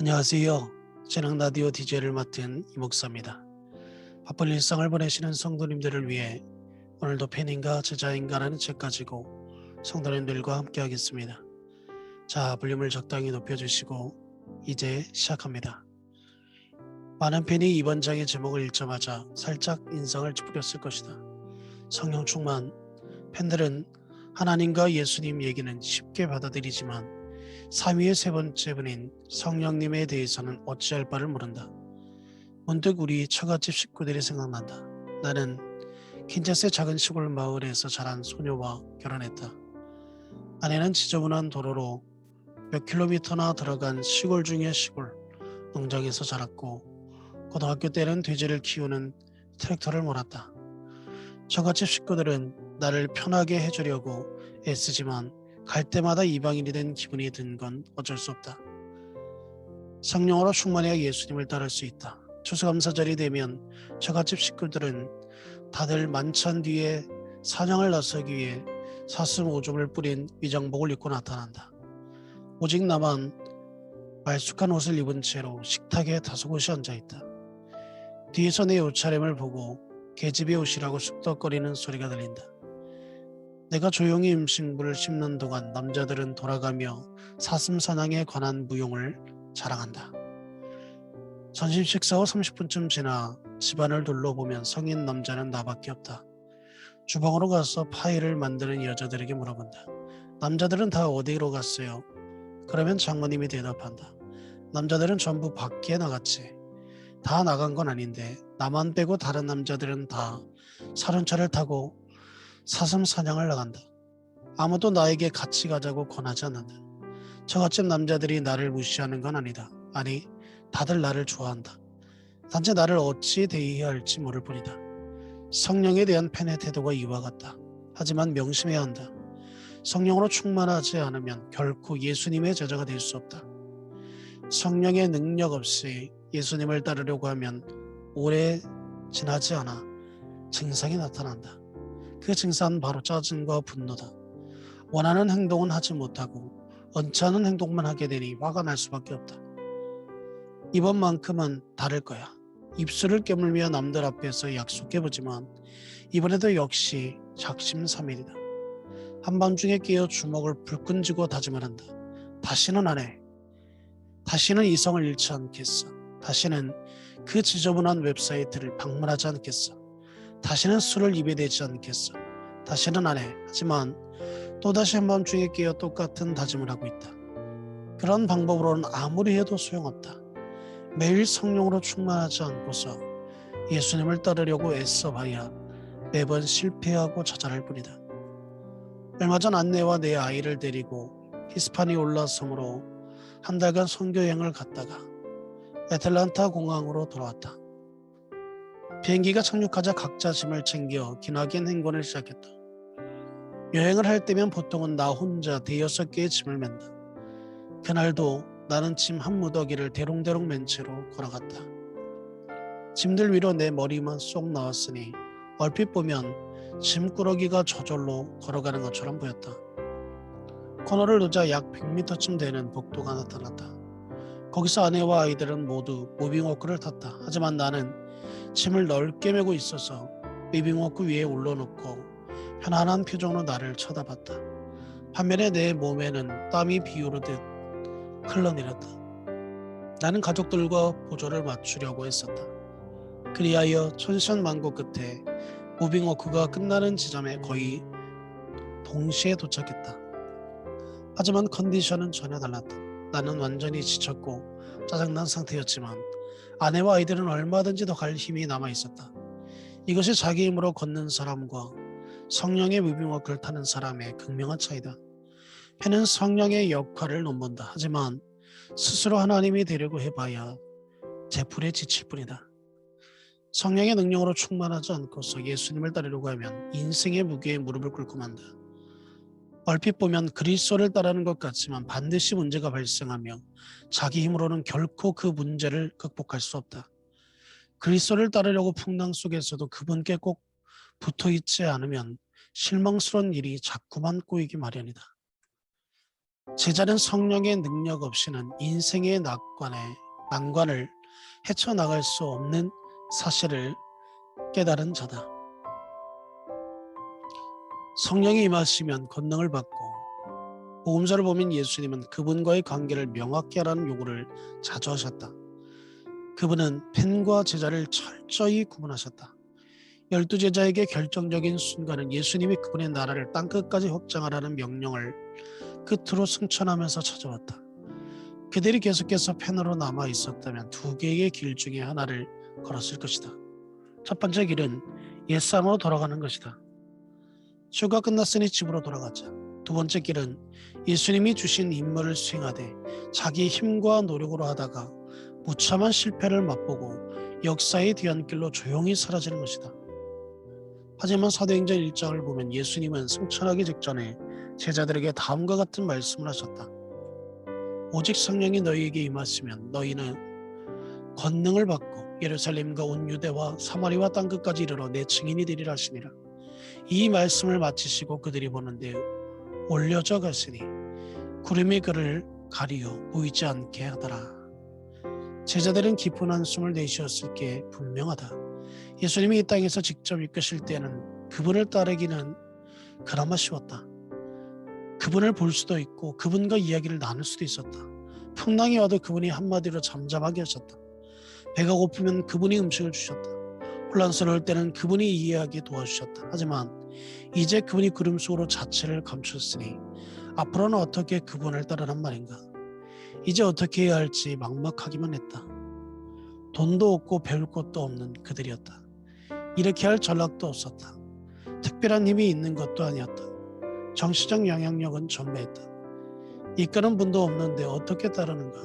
안녕하세요. 재능 라디오 DJ를 맡은 이 목사입니다. 바쁜 일상을 보내시는 성도님들을 위해 오늘도 팬인가 제자인가라는 책 가지고 성도님들과 함께 하겠습니다. 자, 볼륨을 적당히 높여주시고 이제 시작합니다. 많은 팬이 이번 장의 제목을 읽자마자 살짝 인상을 찌푸렸을 것이다. 성령 충만. 팬들은 하나님과 예수님 얘기는 쉽게 받아들이지만 3위의 세 번째 분인 성령님에 대해서는 어찌할 바를 모른다. 문득 우리 처갓집 식구들이 생각난다. 나는 킨자스의 작은 시골 마을에서 자란 소녀와 결혼했다. 아내는 지저분한 도로로 몇 킬로미터나 들어간 시골 중의 시골 농장에서 자랐고 고등학교 때는 돼지를 키우는 트랙터를 몰았다. 처갓집 식구들은 나를 편하게 해주려고 애쓰지만 갈 때마다 이방인이 된 기분이 든 건 어쩔 수 없다. 성령으로 충만해야 예수님을 따를 수 있다. 추수감사절이 되면 처갓집 식구들은 다들 만찬 뒤에 사냥을 나서기 위해 사슴 오줌을 뿌린 위장복을 입고 나타난다. 오직 나만 말쑥한 옷을 입은 채로 식탁에 다소곳이 앉아있다. 뒤에서 내 옷차림을 보고 계집애 옷이라고 쑥덕거리는 소리가 들린다. 내가 조용히 음식물을 씹는 동안 남자들은 돌아가며 사슴 사냥에 관한 무용을 자랑한다. 점심 식사 후 30분쯤 지나 집안을 둘러보면 성인 남자는 나밖에 없다. 주방으로 가서 파이를 만드는 여자들에게 물어본다. 남자들은 다 어디로 갔어요? 그러면 장모님이 대답한다. 남자들은 전부 밖에 나갔지. 다 나간 건 아닌데 나만 빼고 다른 남자들은 다 사륜차를 타고 사슴 사냥을 나간다. 아무도 나에게 같이 가자고 권하지 않는다. 처갓집 남자들이 나를 무시하는 건 아니다. 아니, 다들 나를 좋아한다. 단지 나를 어찌 대해야 할지 모를 뿐이다. 성령에 대한 팬의 태도가 이와 같다. 하지만 명심해야 한다. 성령으로 충만하지 않으면 결코 예수님의 제자가 될 수 없다. 성령의 능력 없이 예수님을 따르려고 하면 오래 지나지 않아 증상이 나타난다. 그 증상은 바로 짜증과 분노다. 원하는 행동은 하지 못하고 원치 않은 행동만 하게 되니 화가 날 수밖에 없다. 이번만큼은 다를 거야. 입술을 깨물며 남들 앞에서 약속해보지만 이번에도 역시 작심삼일이다. 한밤중에 깨어 주먹을 불끈 쥐고 다짐을 한다. 다시는 안 해. 다시는 이성을 잃지 않겠어. 다시는 그 지저분한 웹사이트를 방문하지 않겠어. 다시는 술을 입에 대지 않겠어. 다시는 안 해. 하지만 또다시 한밤중에 깨어 똑같은 다짐을 하고 있다. 그런 방법으로는 아무리 해도 소용없다. 매일 성령으로 충만하지 않고서 예수님을 따르려고 애써봐야 매번 실패하고 좌절할 뿐이다. 얼마 전 아내와 내 아이를 데리고 히스파니올라 섬으로 한 달간 선교여행을 갔다가 애틀란타 공항으로 돌아왔다. 비행기가 착륙하자 각자 짐을 챙겨 기나긴 행군을 시작했다. 여행을 할 때면 보통은 나 혼자 5-6개의 짐을 맨다. 그날도 나는 짐 한 무더기를 대롱대롱 맨 채로 걸어갔다. 짐들 위로 내 머리만 쏙 나왔으니 얼핏 보면 짐꾸러기가 저절로 걸어가는 것처럼 보였다. 코너를 놓자 약 100m쯤 되는 복도가 나타났다. 거기서 아내와 아이들은 모두 무빙워크를 탔다. 하지만 나는 짐을 넓게 메고 있어서 무빙워크 위에 올려놓고 편안한 표정으로 나를 쳐다봤다. 반면에 내 몸에는 땀이 비 오르듯 흘러내렸다. 나는 가족들과 보조를 맞추려고 했었다. 그리하여 천신만고 끝에 무빙워크가 끝나는 지점에 거의 동시에 도착했다. 하지만 컨디션은 전혀 달랐다. 나는 완전히 지쳤고 짜증난 상태였지만 아내와 아이들은 얼마든지 더 갈 힘이 남아있었다. 이것이 자기 힘으로 걷는 사람과 성령의 무빙워크를 타는 사람의 극명한 차이다. 팬은 성령의 역할을 넘본다. 하지만 스스로 하나님이 되려고 해봐야 제풀에 지칠 뿐이다. 성령의 능력으로 충만하지 않고서 예수님을 따르려고 하면 인생의 무게에 무릎을 꿇고 만다. 얼핏 보면 그리스도를 따르는 것 같지만 반드시 문제가 발생하며 자기 힘으로는 결코 그 문제를 극복할 수 없다. 그리스도를 따르려고 풍랑 속에서도 그분께 꼭 붙어있지 않으면 실망스러운 일이 자꾸만 꼬이기 마련이다. 제자는 성령의 능력 없이는 인생의 난관을 헤쳐나갈 수 없는 사실을 깨달은 자다. 성령이 임하시면 권능을 받고, 복음서를 보면 예수님은 그분과의 관계를 명확히 하라는 요구를 자주 하셨다. 그분은 팬과 제자를 철저히 구분하셨다. 12제자에게 결정적인 순간은 예수님이 그분의 나라를 땅끝까지 확장하라는 명령을 끝으로 승천하면서 찾아왔다. 그들이 계속해서 팬으로 남아 있었다면 두 개의 길 중에 하나를 걸었을 것이다. 첫 번째 길은 옛사람으로 돌아가는 것이다. 주가 끝났으니 집으로 돌아가자. 두 번째 길은 예수님이 주신 임무를 수행하되 자기 힘과 노력으로 하다가 무참한 실패를 맛보고 역사의 뒤안길로 조용히 사라지는 것이다. 하지만 사도행전 1장을 보면 예수님은 승천하기 직전에 제자들에게 다음과 같은 말씀을 하셨다. 오직 성령이 너희에게 임하시면 너희는 권능을 받고 예루살렘과 온 유대와 사마리아 땅끝까지 이르러 내 증인이 되리라 하시니라. 이 말씀을 마치시고 그들이 보는데 올려져 갔으니 구름이 그를 가리어 보이지 않게 하더라. 제자들은 깊은 한숨을 내쉬었을 게 분명하다. 예수님이 이 땅에서 직접 이끄실 때는 그분을 따르기는 그나마 쉬웠다. 그분을 볼 수도 있고 그분과 이야기를 나눌 수도 있었다. 풍랑이 와도 그분이 한마디로 잠잠하게 하셨다. 배가 고프면 그분이 음식을 주셨다. 혼란스러울 때는 그분이 이해하게 도와주셨다. 하지만 이제 그분이 구름 속으로 자체를 감췄으니 앞으로는 어떻게 그분을 따르란 말인가. 이제 어떻게 해야 할지 막막하기만 했다. 돈도 없고 배울 것도 없는 그들이었다. 이렇게 할 전략도 없었다. 특별한 힘이 있는 것도 아니었다. 정치적 영향력은 전무했다. 이끄는 분도 없는데 어떻게 따르는가.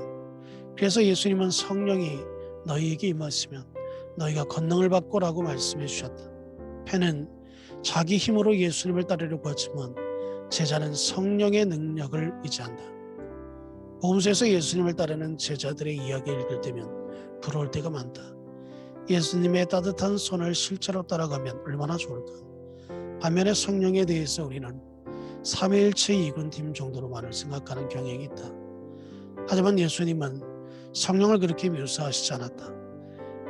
그래서 예수님은 성령이 너희에게 임하시면 너희가 권능을 받고라고 말씀해 주셨다. 펜은 자기 힘으로 예수님을 따르려고 하지만 제자는 성령의 능력을 의지한다. 복음서에서 예수님을 따르는 제자들의 이야기를 읽을 때면 부러울 때가 많다. 예수님의 따뜻한 손을 실제로 따라가면 얼마나 좋을까. 반면에 성령에 대해서 우리는 삼위일체 2군팀 정도로만을 생각하는 경향이 있다. 하지만 예수님은 성령을 그렇게 묘사하시지 않았다.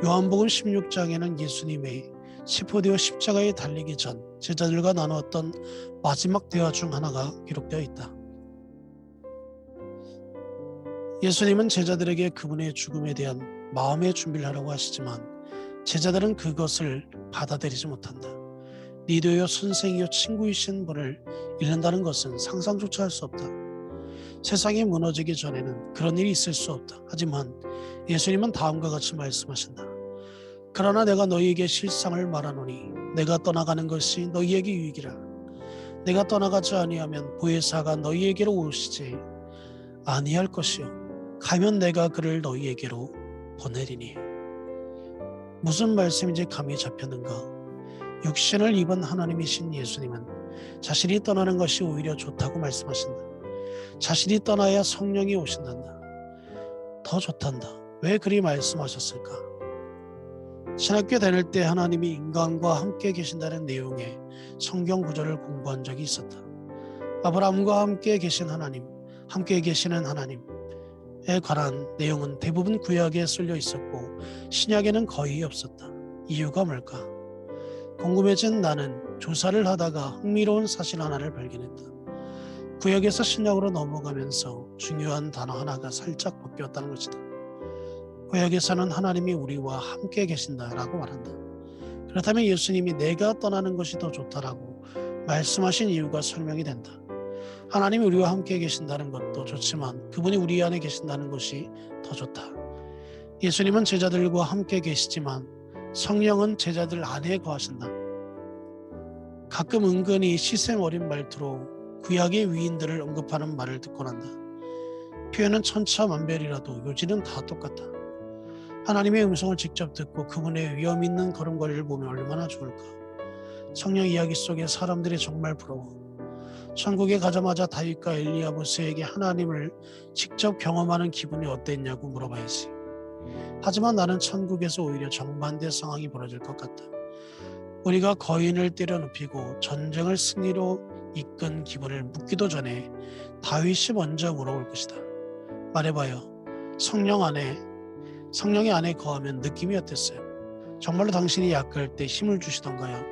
요한복음 16장에는 예수님의 세포되어 십자가에 달리기 전 제자들과 나누었던 마지막 대화 중 하나가 기록되어 있다. 예수님은 제자들에게 그분의 죽음에 대한 마음의 준비를 하라고 하시지만 제자들은 그것을 받아들이지 못한다. 리더요 선생이요 친구이신 분을 잃는다는 것은 상상조차 할 수 없다. 세상이 무너지기 전에는 그런 일이 있을 수 없다. 하지만 예수님은 다음과 같이 말씀하신다. 그러나 내가 너희에게 실상을 말하노니 내가 떠나가는 것이 너희에게 유익이라. 내가 떠나가지 아니하면 보혜사가 너희에게로 오시지 아니할 것이요 가면 내가 그를 너희에게로 보내리니. 무슨 말씀인지 감이 잡혔는가? 육신을 입은 하나님이신 예수님은 자신이 떠나는 것이 오히려 좋다고 말씀하신다. 자신이 떠나야 성령이 오신단다. 더 좋단다. 왜 그리 말씀하셨을까? 신학교 다닐 때 하나님이 인간과 함께 계신다는 내용의 성경 구절을 공부한 적이 있었다. 아브라함과 함께 계신 하나님, 함께 계시는 하나님에 관한 내용은 대부분 구약에 쏠려 있었고 신약에는 거의 없었다. 이유가 뭘까? 궁금해진 나는 조사를 하다가 흥미로운 사실 하나를 발견했다. 구약에서 신약으로 넘어가면서 중요한 단어 하나가 살짝 바뀌었다는 것이다. 구약에서는 하나님이 우리와 함께 계신다라고 말한다. 그렇다면 예수님이 내가 떠나는 것이 더 좋다라고 말씀하신 이유가 설명이 된다. 하나님이 우리와 함께 계신다는 것도 좋지만 그분이 우리 안에 계신다는 것이 더 좋다. 예수님은 제자들과 함께 계시지만 성령은 제자들 안에 거하신다. 가끔 은근히 시샘 어린 말투로 구약의 위인들을 언급하는 말을 듣곤 한다. 표현은 천차만별이라도 요지는 다 똑같다. 하나님의 음성을 직접 듣고 그분의 위험 있는 걸음걸이를 보면 얼마나 좋을까. 성령 이야기 속에 사람들이 정말 부러워. 천국에 가자마자 다윗과 엘리야보스에게 하나님을 직접 경험하는 기분이 어땠냐고 물어봐야지. 하지만 나는 천국에서 오히려 정반대 상황이 벌어질 것 같다. 우리가 거인을 때려 눕히고 전쟁을 승리로 이끈 기분을 묻기도 전에 다윗이 먼저 물어볼 것이다. 말해봐요. 성령이 안에 거하면 느낌이 어땠어요? 정말로 당신이 약할 때 힘을 주시던가요?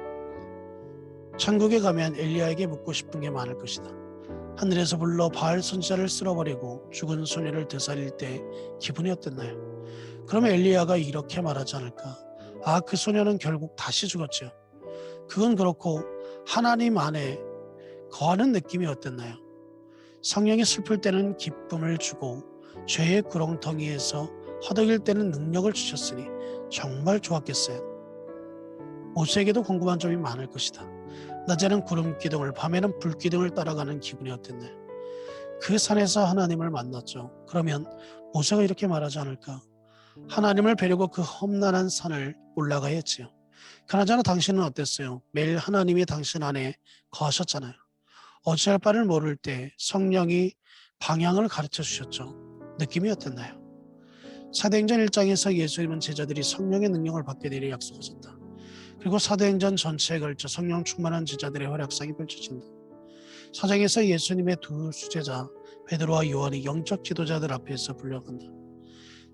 천국에 가면 엘리야에게 묻고 싶은 게 많을 것이다. 하늘에서 불러 바알 선지자를 쓸어버리고 죽은 소녀를 되살릴 때 기분이 어땠나요? 그러면 엘리야가 이렇게 말하지 않을까? 아, 그 소녀는 결국 다시 죽었죠. 그건 그렇고 하나님 안에 거하는 느낌이 어땠나요? 성령이 슬플 때는 기쁨을 주고 죄의 구렁텅이에서 허덕일 때는 능력을 주셨으니 정말 좋았겠어요. 모세에게도 궁금한 점이 많을 것이다. 낮에는 구름 기둥을, 밤에는 불 기둥을 따라가는 기분이 어땠나요? 그 산에서 하나님을 만났죠. 그러면 모세가 이렇게 말하지 않을까? 하나님을 뵈려고 그 험난한 산을 올라가야 했지요. 그나저나 당신은 어땠어요? 매일 하나님이 당신 안에 거하셨잖아요. 어찌할 바를 모를 때 성령이 방향을 가르쳐 주셨죠. 느낌이 어땠나요? 사도행전 1장에서 예수님은 제자들이 성령의 능력을 받게 되려 약속하셨다. 그리고 사도행전 전체에 걸쳐 성령 충만한 제자들의 활약상이 펼쳐진다. 사장에서 예수님의 두 수제자 베드로와 요한이 영적 지도자들 앞에서 불려간다.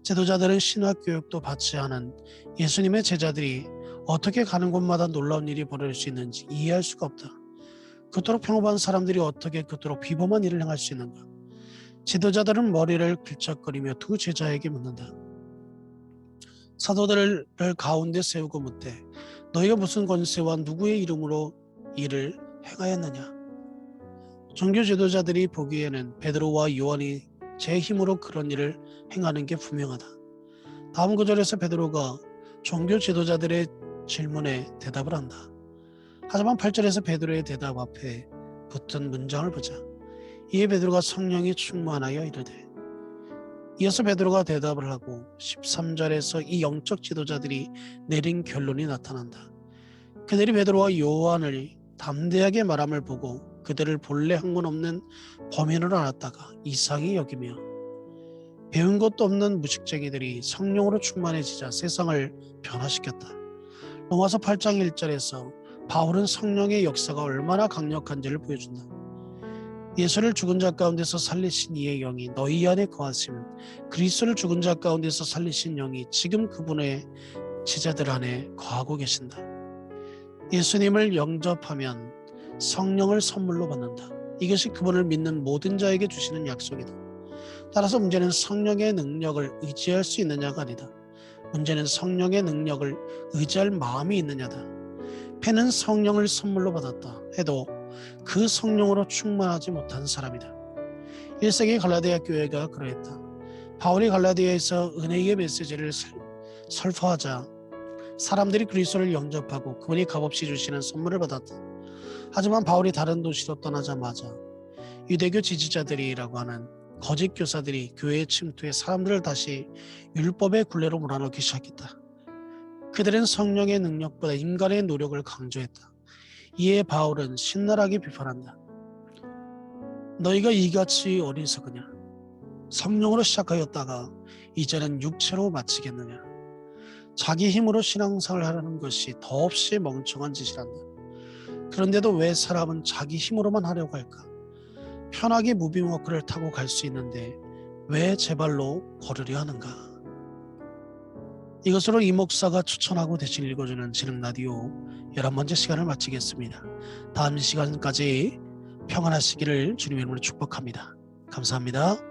지도자들은 신학 교육도 받지 않은 예수님의 제자들이 어떻게 가는 곳마다 놀라운 일이 벌어질 수 있는지 이해할 수가 없다. 그토록 평범한 사람들이 어떻게 그토록 비범한 일을 행할 수 있는가? 지도자들은 머리를 긁적거리며 두 제자에게 묻는다. 사도들을 가운데 세우고 묻되 너희가 무슨 권세와 누구의 이름으로 일을 행하였느냐? 종교 지도자들이 보기에는 베드로와 요한이 제 힘으로 그런 일을 행하는 게 분명하다. 다음 구절에서 베드로가 종교 지도자들의 질문에 대답을 한다. 하지만 8절에서 베드로의 대답 앞에 붙은 문장을 보자. 이에 베드로가 성령이 충만하여 이르되, 이어서 베드로가 대답을 하고 13절에서 이 영적 지도자들이 내린 결론이 나타난다. 그들이 베드로와 요한을 담대하게 말함을 보고 그들을 본래 학문 없는 범인으로 알았다가 이상히 여기며 배운 것도 없는 무식쟁이들이 성령으로 충만해지자 세상을 변화시켰다. 로마서 8장 1절에서 바울은 성령의 역사가 얼마나 강력한지를 보여준다. 예수를 죽은 자 가운데서 살리신 이의 영이 너희 안에 거하시면 그리스도를 죽은 자 가운데서 살리신 영이 지금 그분의 제자들 안에 거하고 계신다. 예수님을 영접하면 성령을 선물로 받는다. 이것이 그분을 믿는 모든 자에게 주시는 약속이다. 따라서 문제는 성령의 능력을 의지할 수 있느냐가 아니다. 문제는 성령의 능력을 의지할 마음이 있느냐다. 폐는 성령을 선물로 받았다 해도 그 성령으로 충만하지 못한 사람이다. 1세기 갈라디아 교회가 그러했다. 바울이 갈라디아에서 은혜의 메시지를 설파하자 사람들이 그리스도를 영접하고 그분이 값없이 주시는 선물을 받았다. 하지만 바울이 다른 도시로 떠나자마자 유대교 지지자들이라고 하는 거짓 교사들이 교회에 침투해 사람들을 다시 율법의 굴레로 몰아넣기 시작했다. 그들은 성령의 능력보다 인간의 노력을 강조했다. 이에 바울은 신랄하게 비판한다. 너희가 이같이 어리석으냐? 성령으로 시작하였다가 이제는 육체로 마치겠느냐? 자기 힘으로 신앙생활을 하려는 것이 더없이 멍청한 짓이란다. 그런데도 왜 사람은 자기 힘으로만 하려고 할까? 편하게 무빙워크를 타고 갈 수 있는데 왜 제 발로 걸으려 하는가? 이것으로 이 목사가 추천하고 대신 읽어주는 진흥라디오 11번째 시간을 마치겠습니다. 다음 시간까지 평안하시기를 주님의 이름으로 축복합니다. 감사합니다.